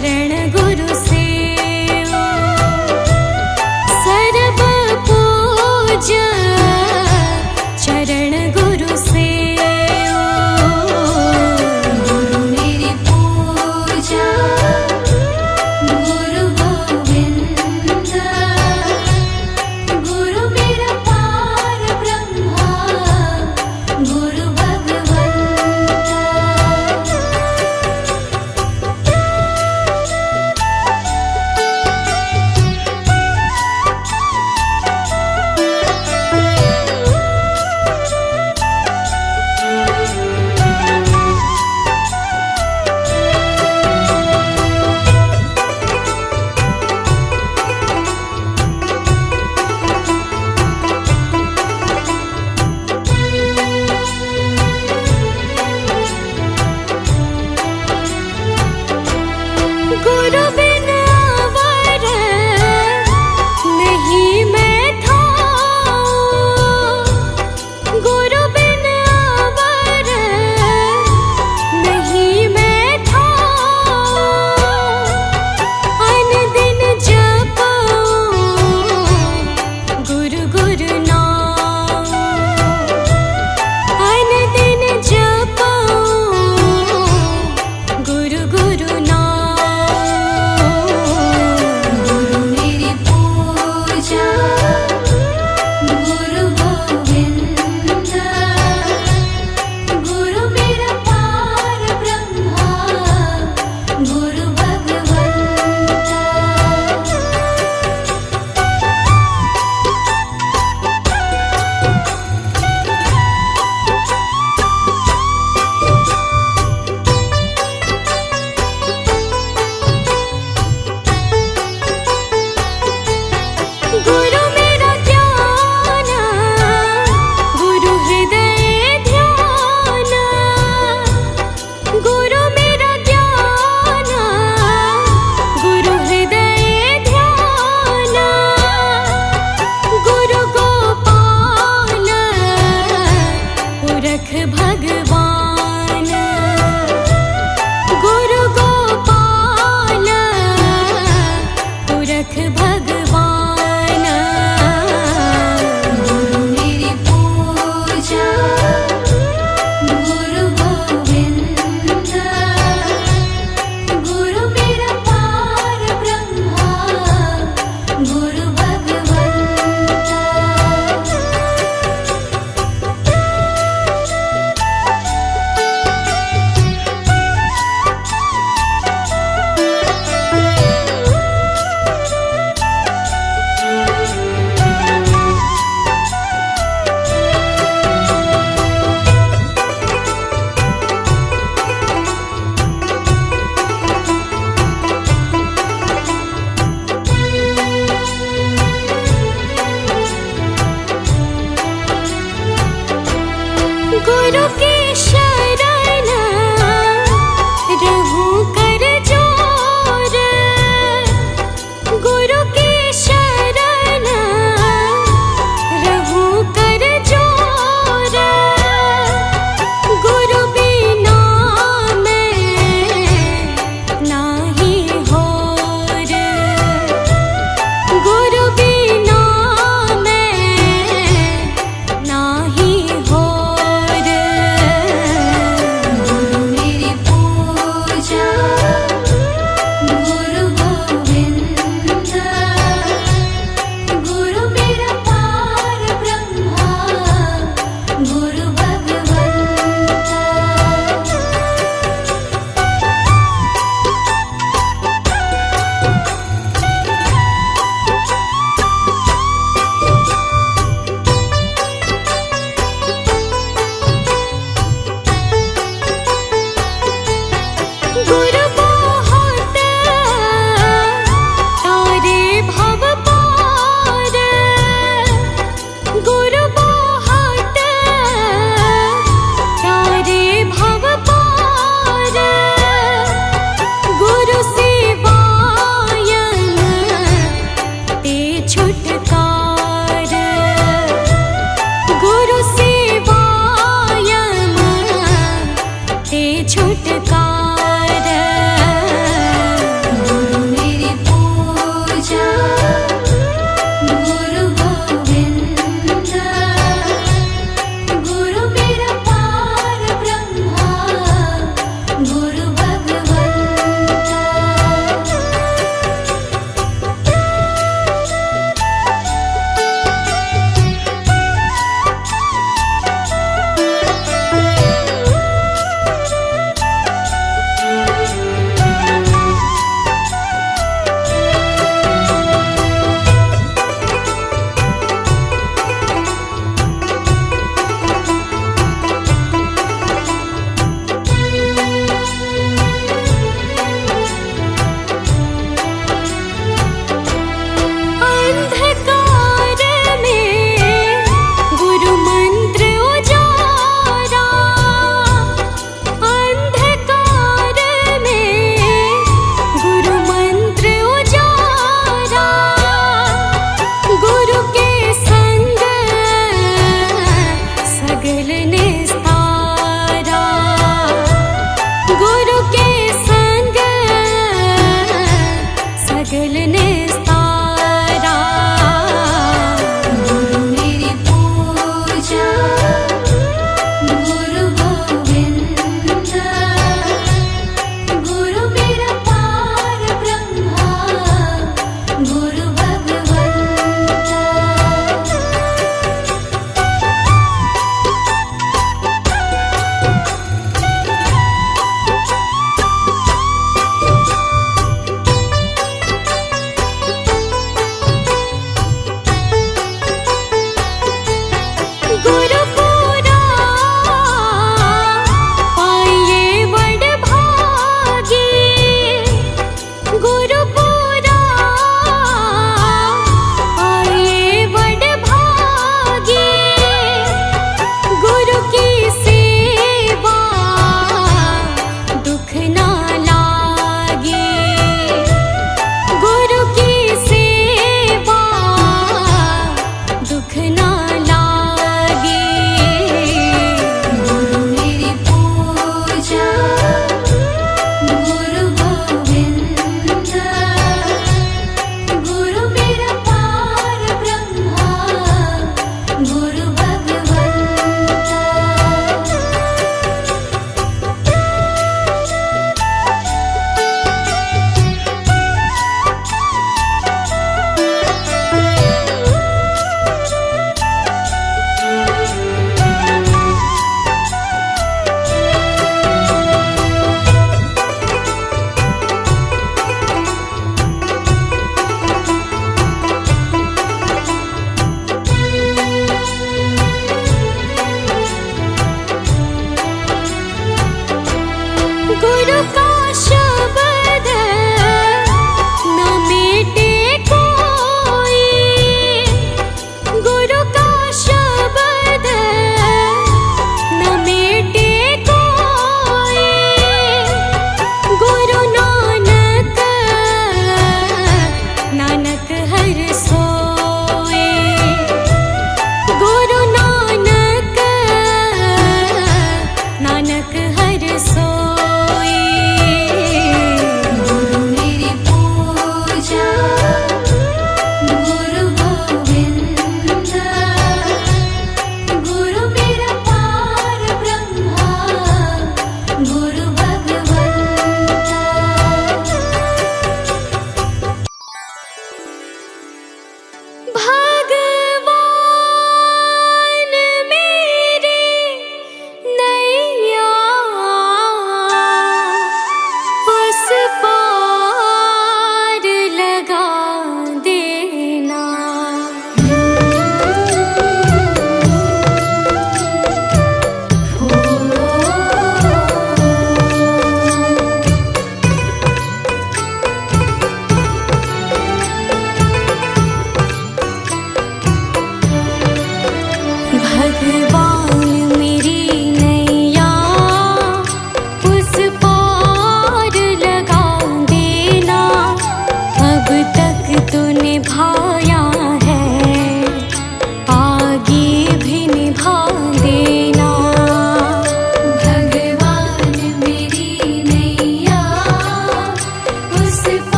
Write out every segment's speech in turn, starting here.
चरण गुरु सेवा सर्व पूजा चरण गुरु सेवा गुरु मेरी पूजा गुरु गोविंद गुरु मेरा पार ब्रह्मा गुरु भगवंत। गुरु बिन अवर नहीं मैं थाऊं, गुरु बिन अवर नहीं मैं थाऊं। अन दिन जपऊं गुरु गुरु नाम, अन दिन जपऊं गुरु गुरु नाम।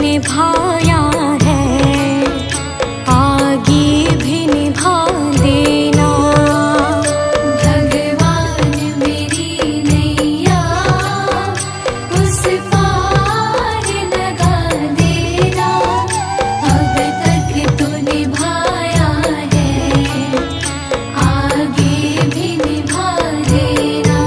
निभाया है, आगे भी निभा देना। भगवान मेरी नैया उस पार लगा देना, अब तक तो निभाया है, आगे भी निभा देना।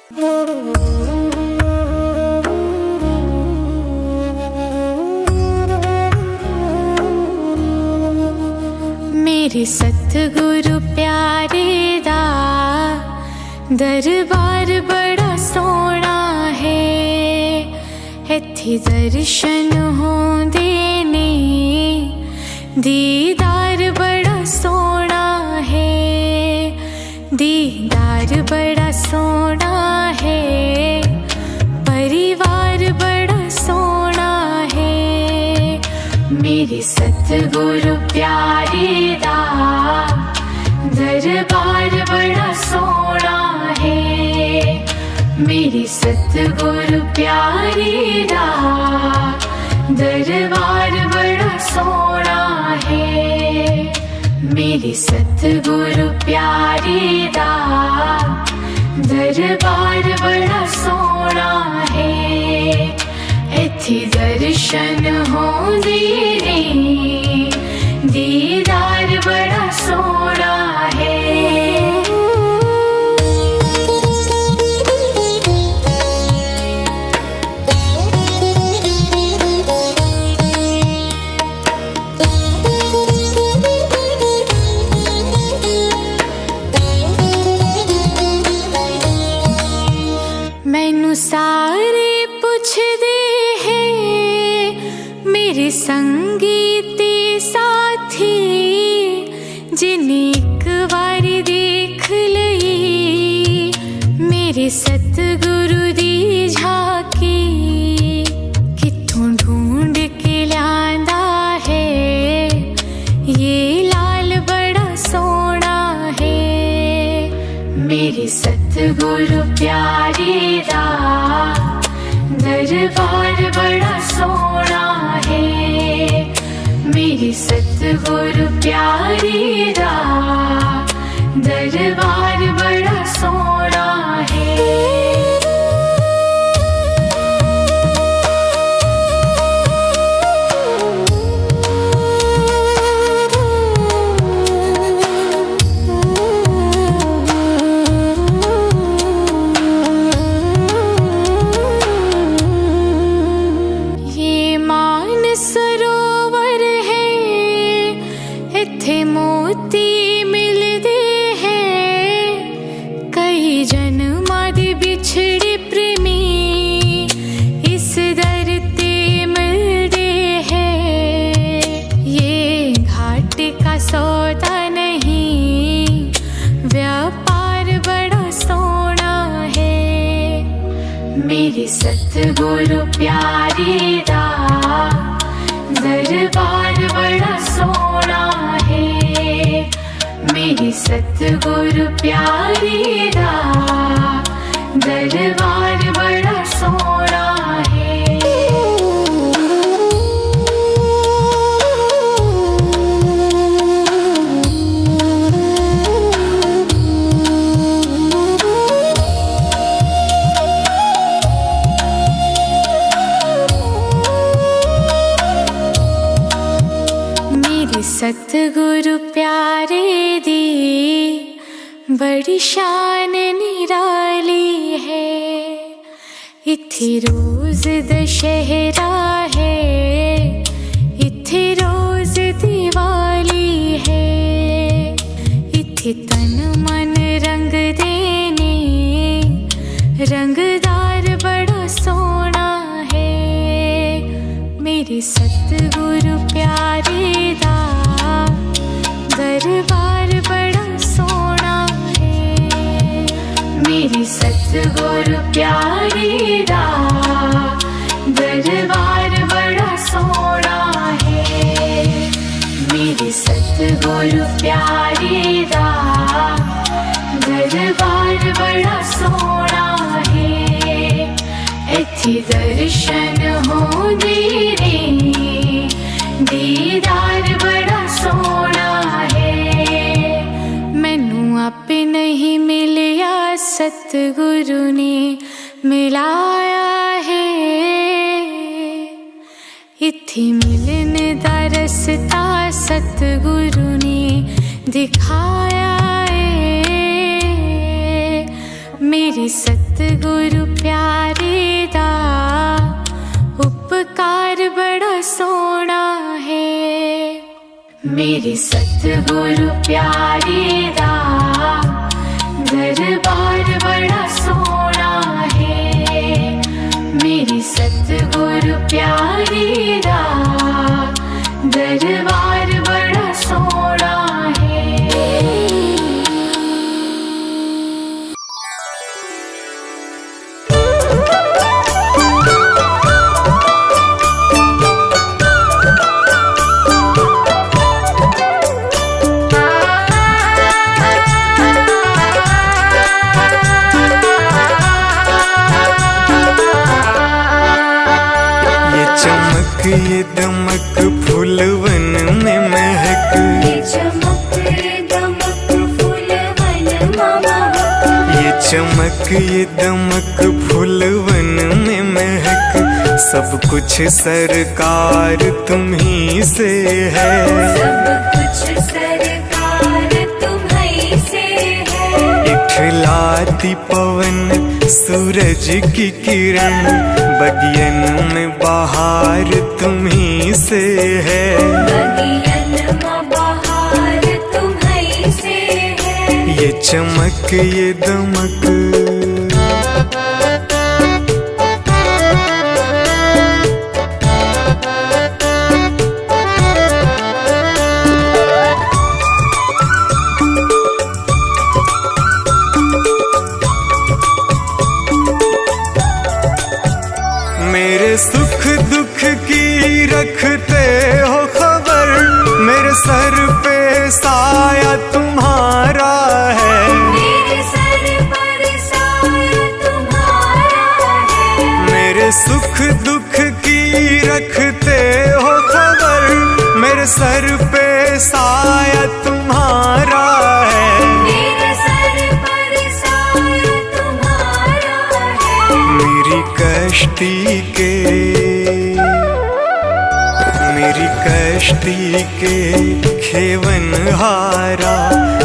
मेरे सतगुरु प्यारे दा दरबार बड़ा सोहना है, इत्थे दर्शन होंदे ने, दीदार बड़ा सोहना है, दीदार बड़ा सोहना है, परिवार बड़ा सोहना है। मेरे सतगुरु प्यारे दा दरबार बड़ा सोहना है, मेरे सतगुरु प्यारे दा दरबार बड़ा सोहना है, मेरे सतगुरु प्यारे दा दरबार बड़ा सोहना है, इत्थे दर्शन होंदे ने, दीदार बड़ा सोहना है। मैनू सारे पुछदे है मेरे संगीते साथी, जिन्हें एक बारी देख लई मेरे सतगुरु दी झांकी, कित्थों ढूंढ के लांदा है ये लाल बड़ा सोहना है। मेरे सतगुरु प्यारे दा दरबार बड़ा सोहना है, मेरे सतगुरु प्यारे दा दरबार बड़ा सोहना है। सरोवर है इत्थे मोती मिलदे हैं, कई जन्मां दे बिछड़े प्रेमी इस दर ते मिलदे हैं। ये घाट का सौदा नहीं, व्यापार बड़ा सोहना है। मेरे सतगुरु प्यारे दा दरबार बड़ा सोहना है, मेरे सतगुरु प्यारे दा दरबार बड़ा सोहना है। सतगुरु प्यारे दी बड़ी शान निराली है, इत्थे रोज दशहरा है, इत्थे रोज दिवाली है, इत्थे तन मन रंग देने, रंगदार बड़ा सोहना है। मेरे सतगुरु प्यारे दा दरबार बड़ा सोहना है, मेरे सतगुरु प्यारे दा दरबार बड़ा सोहना है, मेरे सतगुरु प्यारे दा दरबार बड़ा सोहना है, इत्थे दर्शन होंदे ने, दीदार बड़ा सोहना है। मैनू आपे नहीं मिलिया सतगुरु ने मिलाया है, इत्थे मिलन दा रस्ता सतगुरु ने दिखाया है। मेरे सत सतगुरु प्यारे दा उपकार बड़ा सोना है। मेरे सतगुरु प्यारे दा दरबार बड़ा सोना है। मेरे सतगुरु प्यारे दा दरबार बड़ा सोना है। ये दमक फूलवन में महक, ये चमक ये दमक फूलवन महक। ये चमक ये दमक फूलवन में महक, सब कुछ सरकार तुम्ही से है। सब कुछ सरकार तुम्ही से है। इठलाती पवन सूरज की किरण, बगियन में बहार तुम्ही से है। बगियन में बहार तुम्ही से है। ये चमक ये दमक मेरे सुख दुख की रखते हो खबर, मेरे सर पे साया तुम्हारा है। मेरे सर पर साया तुम्हारा है। मेरे सुख दुख की रखते हो खबर, मेरे सर पे साया तुम्हारा है। मेरे सर पर साया तुम्हारा है। मेरी कश्ती के खेवन हारा,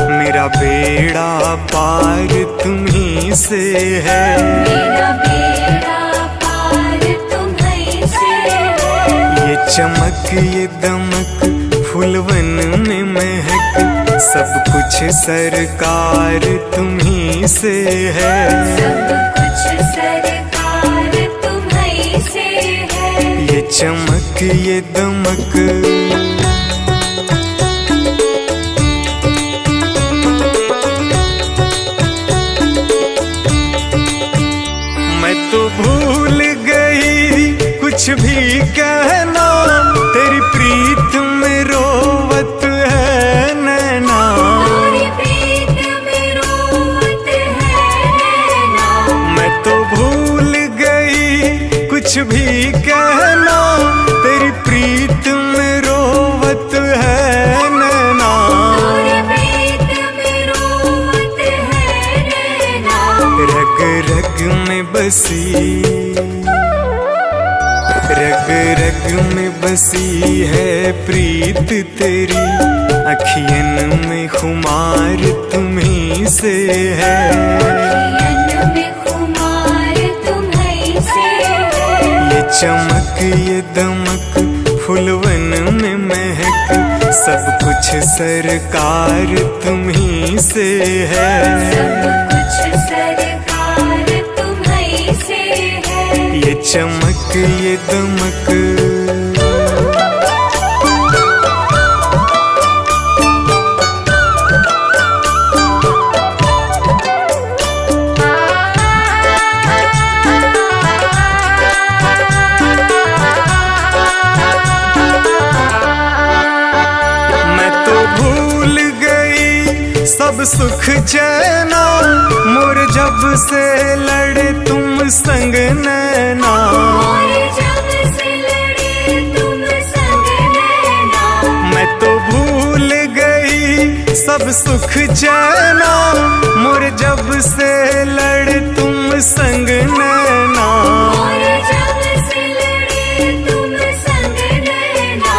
मेरा बेड़ा पार तुम्ही से है। मेरा बेड़ा पार तुम्ही से है। ये चमक ये दमक फूलवन में महक, सब कुछ सरकार तुम्ही से है। सब कुछ सरकार तुम्ही से है। ये चमक ये दमक मैं तो भूल गई कुछ भी कहना, तेरी प्रीत में रोवत है नैना। तेरी प्रीत में रोवत है नैना। मैं तो भूल गई कुछ भी कहना, तेरी प्रीत में रोवत है नैना। तेरी प्रीत में रोवत है नैना। रग रग में बसी, रग रग में बसी है प्रीत तेरी, अखियन में खुमार तुम्ही से है। अखियन में खुमार तुम्ही से है। ये चमक ये दमक फूलवन में महक, सब कुछ सरकार तुम्ही से है। सब कुछ सरकार तुम्ही से है। ये चमक ये दमक सब सुख चैना, मोर जब से लड़े तुम संग नैना। मोर जब से लड़े तुम संग नैना। मैं तो भूल गई सब सुख चैना, मोर जब से लड़े तुम संग नैना। मोर जब से लड़े तुम संग नैना।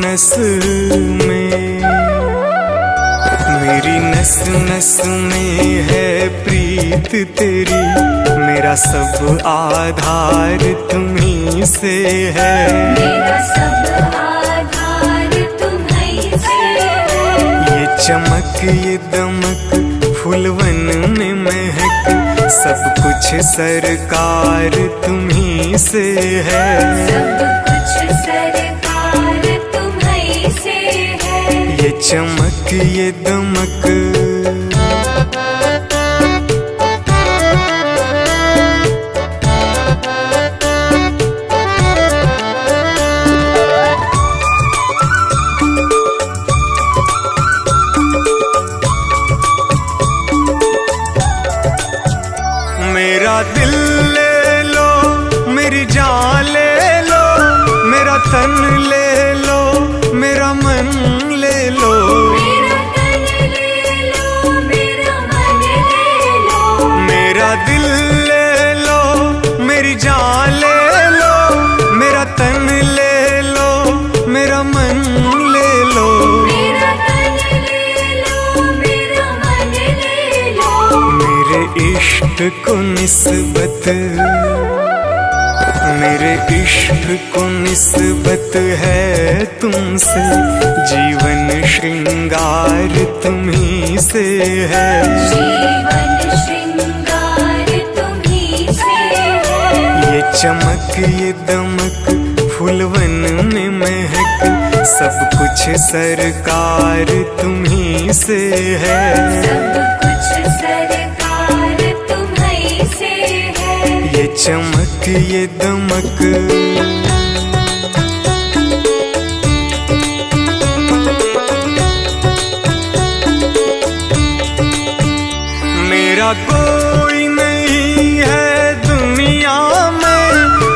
नस में, मेरी नस नस में है प्रीत तेरी, मेरा सब आधार तुम्हीं से है। मेरा सब आधार तुम्हीं से है। ये चमक ये दमक फूलवन में महक, सब कुछ सरकार तुम्हीं से है। सब कुछ सरकार तुम्हीं से है। ये चमक ये दमक मेरा दिल ले लो, मेरी जान ले लो, मेरा तन ले लो, मेरा मन ले लो। मेरा तन ले लो, मेरा मन ले लो। मेरा दिल ले लो, मेरी जान ले लो, मेरा तन ले लो, मेरा मन ले लो। मेरा तन ले लो, मेरा मन ले लो। मेरे इश्क को निस्बत, मेरे इश्क को निस्बत है तुमसे, जीवन श्रृंगार तुम्हीं से है। जीवन श्रृंगार तुम्हीं से है। ये चमक ये दमक फूलवन में महक, सब कुछ सरकार तुम्हीं से है। सब कुछ सरकार तुम्हीं से है। ये चमक ये दमक मेरा कोई नहीं है दुनिया में,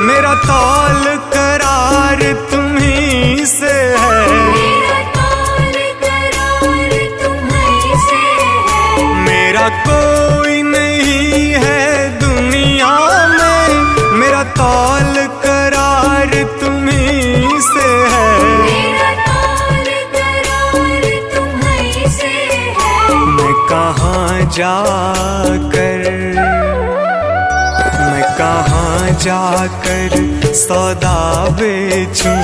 मेरा तौल करार तुम्हीं से है। मेरा तौल करार तुम्हीं से है। मेरा कोई नहीं है दुनिया में, मेरा तौल करार तुम्हीं से है। मेरा तौल करार तुम्हीं से है। मैं कहाँ जाकर, मैं कहाँ जाकर सौदा बेचूं,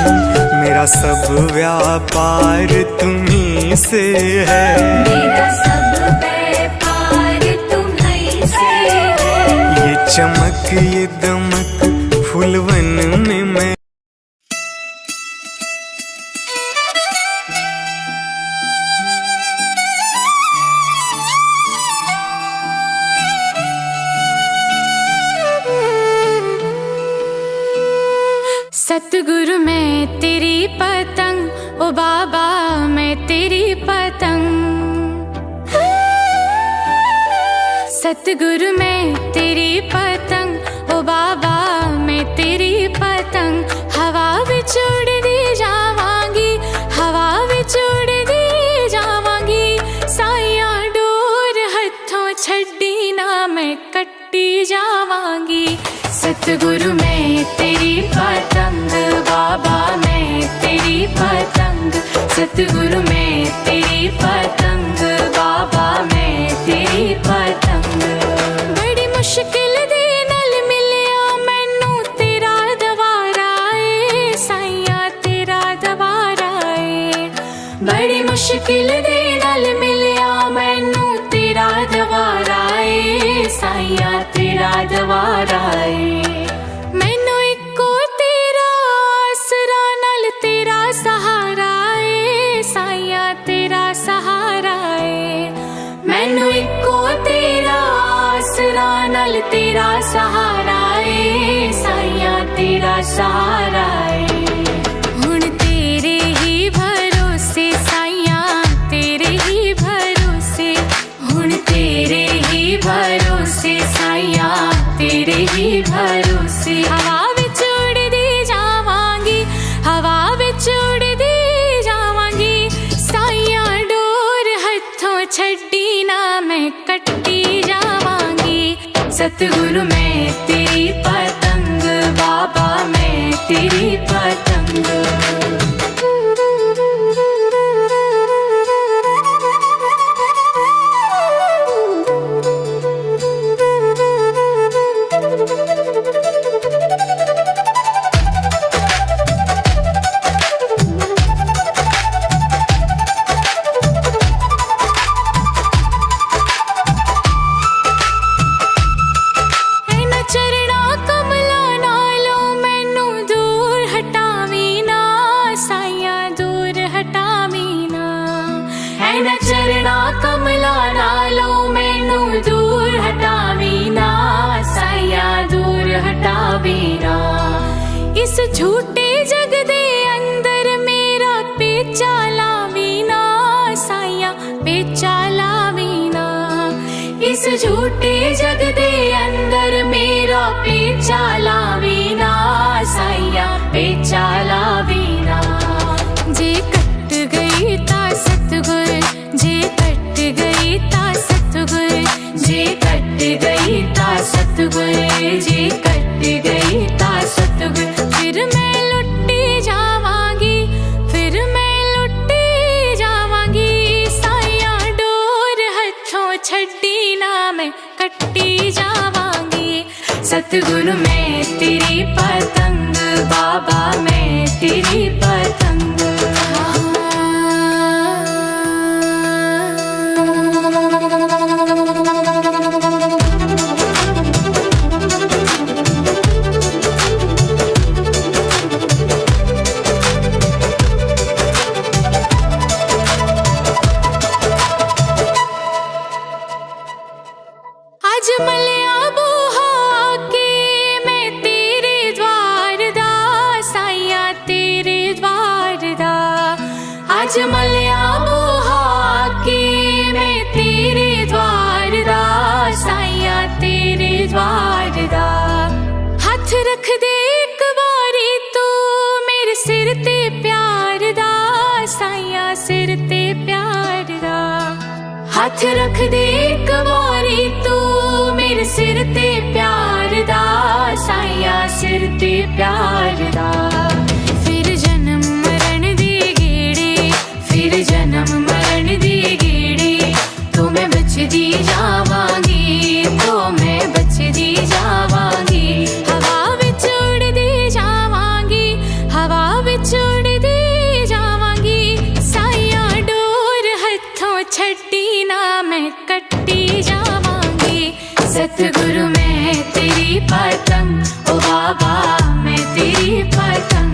मेरा सब व्यापार तुम्हीं से है। मेरा सब व्यापार तुम्हीं से है। ये चमक ये दमक फूलवन में मैं सतगुरु मैं तेरी पतंग, ओ बाबा मैं तेरी पतंग। सतगुरु मैं तेरी पतंग, ओ बाबा मैं तेरी पतंग। हवा विच उड़दी जावांगी, हवा विच उड़दी जावांगी। साइयां डोर हथों छड्डी ना मैं कट्टी जावांगी। सतगुरु मैं तेरी पतंग, बाबा मैं तेरी पतंग। सतगुरु मैं तेरी पतंग, बाबा मैं तेरी पतंग। बड़ी मुश्किल दे नाल मिलिया मैनू तेरा दवारा ए, साइया तेरा दवारा ए। बड़ी मुश्किल दे नाल मिलिया मैनू तेरा दवारा ए, साइया तेरा दवारा ए। मैनू इको तेरा आसरा नाल तेरा सहारा ए, साइया तेरा सहारा ए। मैनू इको तेरा आसरा नाल तेरा सहारा ए, साइया तेरा सहारा ए। हुण तेरे ही भरोसे साइया तेरे ही भरोसे, हुण तेरे ही भरोसे साइया तेरे ही भरोसे। हवा विच उड़दी जावांगी, हवा विच उड़दी जावांगी। साइया डोर हथों छड्डी ना मैं कट्टी जावांगी। सतगुरु मैं तेरी पतंग, बाबा मैं तेरी पतंग। झूठे जग दे अंदर मेरा पेचा लावीना साइया पेचा लावीना। जे कट गई ता सतगुर, जे कट गई ता सतगुर, जे कट गई ता सतगुर, जे कट गई ता सतगुर। फिर मैं लुट्टी जावांगी, फिर मैं लुट्टी जावांगी। साया डोर हथों छड्डी ना मैं कट्टी जावांगी। सतगुरु मैं तेरी पतंग, बाबा मैं तेरी पतंग। आज मलिया बूहा के मैं तेरे द्वार दा, साइया तेरे द्वार दा। आज मलिया बूहा के मैं तेरे द्वार दा, साइया तेरे द्वार दा। हथ रख दे एक बारी तू मेरे सिर ते प्यार दा, साइया सिर ते प्यार दा। हाथ रख दे एक बारी तू मेरे सिर ते प्यार दा, साइया सिर ते प्यार दा। फिर जन्म मरण दी गेड़ी, फिर जन्म मरण दी गेड़ी, तो मैं बचदी जावांगी, तो मैं बचदी जावांगी। हवा विच उड़दी जावांगी, हवा विच उड़दी जावांगी। साइया डोर हथों छड्डी ना मैं कट्टी जावांगी। सतगुरु मैं तेरी पतंग, ओ बाबा मैं तेरी पतंग।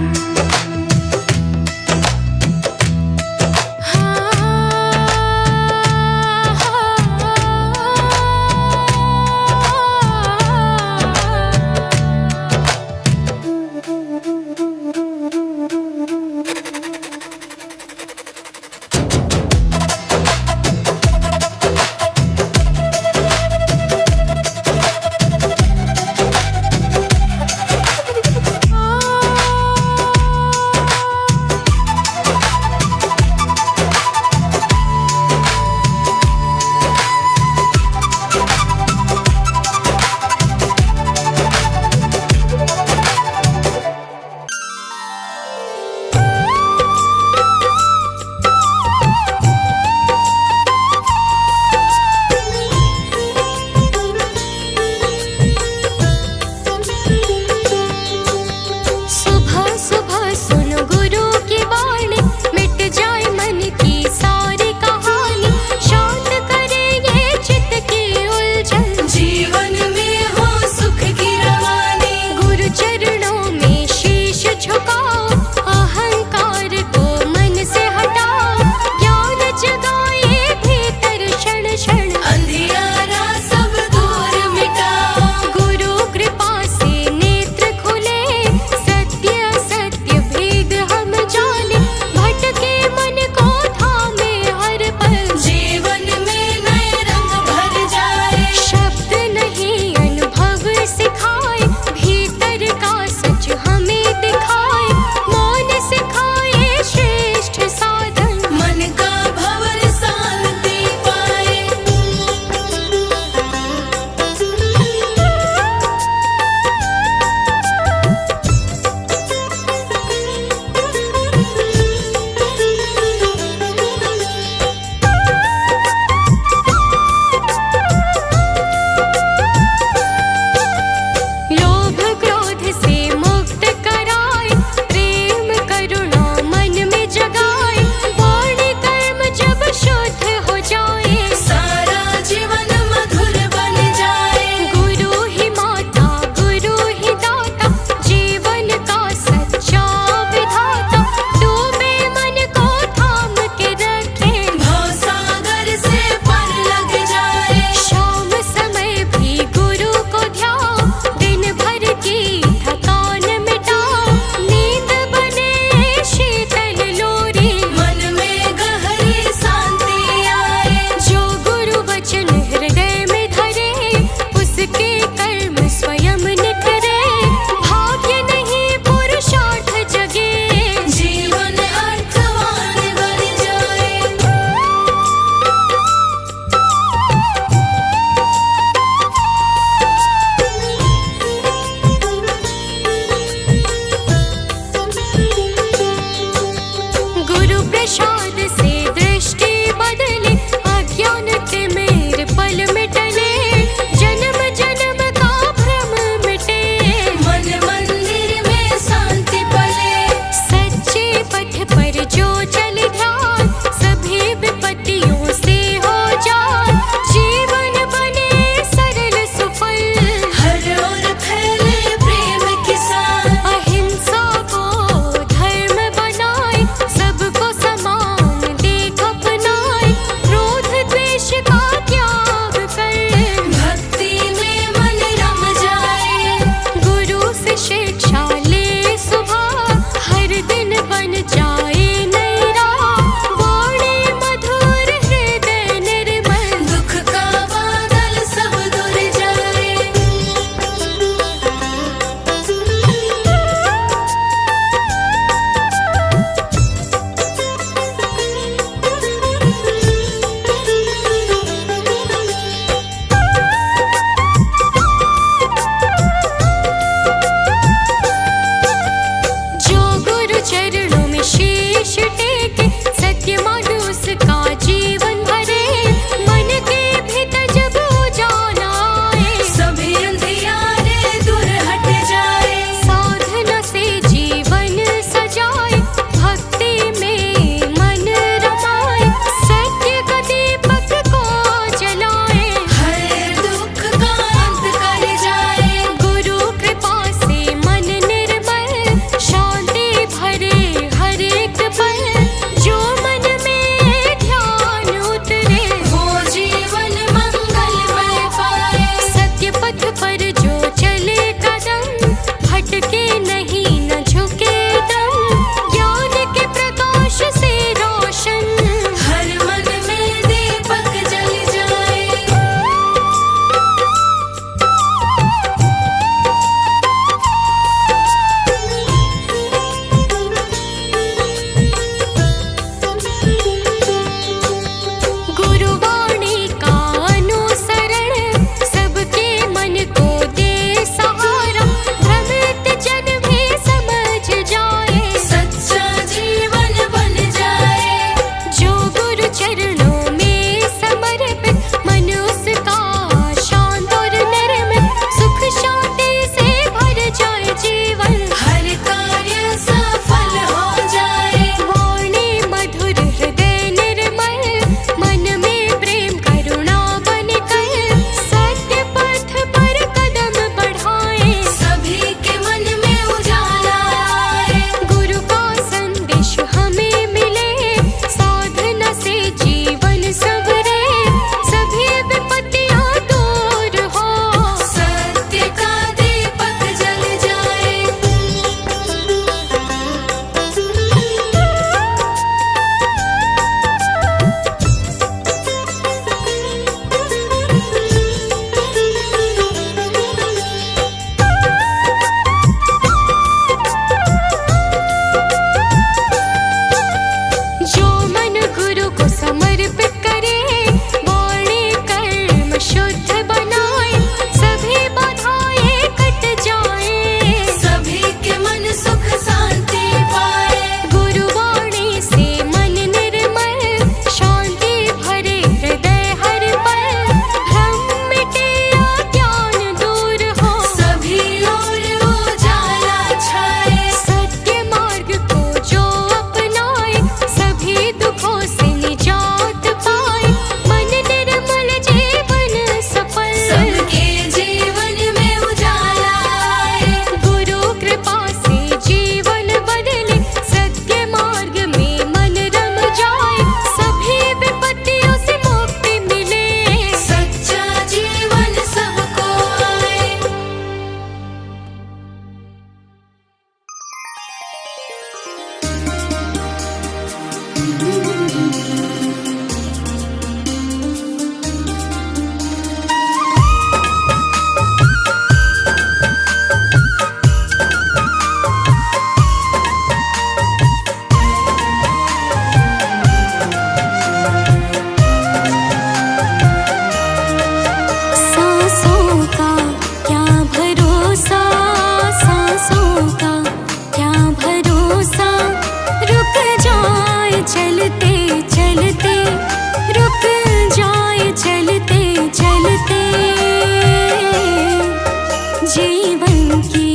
जीवन की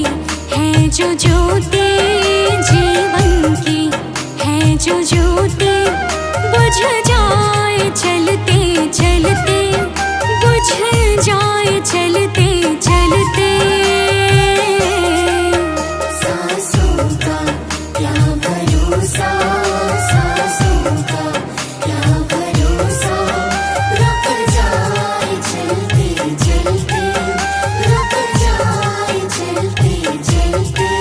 है जो ज्योति, जीवन की है जो ज्योति, बुझ जाए चलते चलते, बुझ जाए चलते चलते। सांसों का क्या भरोसा, सांसों का क्या भरोसा, रुक जाए चलते चलते, रुक जाए चलते चलते।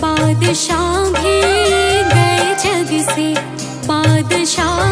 बादशाह भी गए जग से, बादशाह